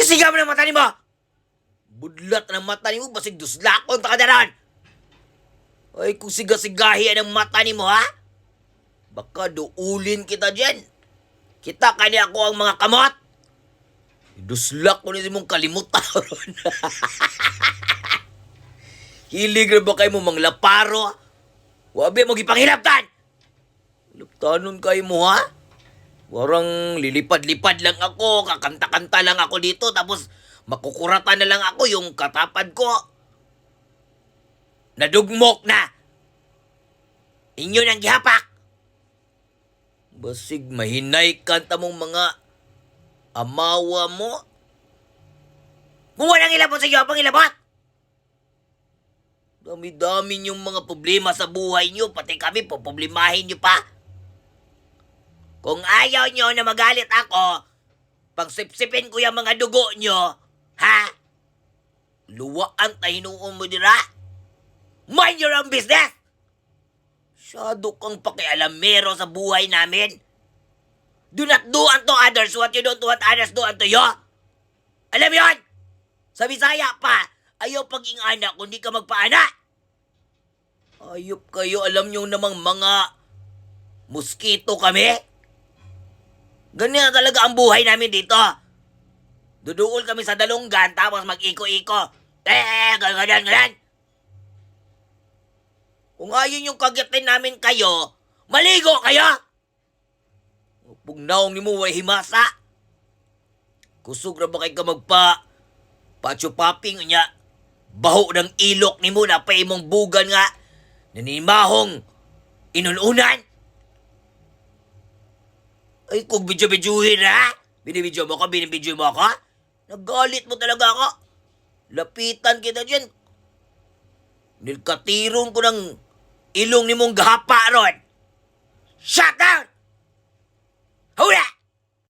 Sigaw mo ng mata ni mo! Budlat ng mata ni mo, basig duslakon ta ka daran! Ay, kung sigasigahian ang mata ni mo, ha? Baka duulin kita dyan. Kita kani ako ang mga kamot. Duslak ko ni si mong kalimutan ron. Hilig na ba kayo mo mang laparo? Wabi mo gipangilaptan! Laptanon kayo mo, ha? Warang lilipad-lipad lang ako, kakanta-kanta lang ako dito, tapos makukuratan na lang ako yung katapad ko. Nadugmok na! Inyo nang gihapak! Basig mahinay kanta mong mga amawa mo. Kung walang ilabot sa iyo, pang ilabot! Dami-dami niyong mga problema sa buhay niyo, pati kami poproblemahin niyo pa. Kung ayaw niyo na magalit ako, pangsipsipin ko yung mga dugo niyo, ha? Luwaan tahinuon mo dira. Mind your own business! Masyado kang pakialamero sa buhay namin. Do not do unto others what you don't want others do unto you. Alam yon? Sa Bisaya pa, ayaw paging anak kung di ka magpaana. Ayop kayo, alam nyo namang mga muskito kami. Ganyan talaga ang buhay namin dito. Duduol kami sa dalunggan tapos mag-iko-iko. Ganyan. Kung ayaw yung kagitin namin kayo, maligo kayo! Pugnaong ni mo way himasa. Kusog na ba kayo ka magpa pacho-popping niya? Baho ng ilok ni mo na pa imong bugan nga nanimahong inununan. Ay, kung video-videohin ha? Binibidyo mo ako? Nagalit mo talaga ako. Lapitan kita dyan. Nilkatiron ko ng ilong ni mong gahapa ron. Shut down! Hula!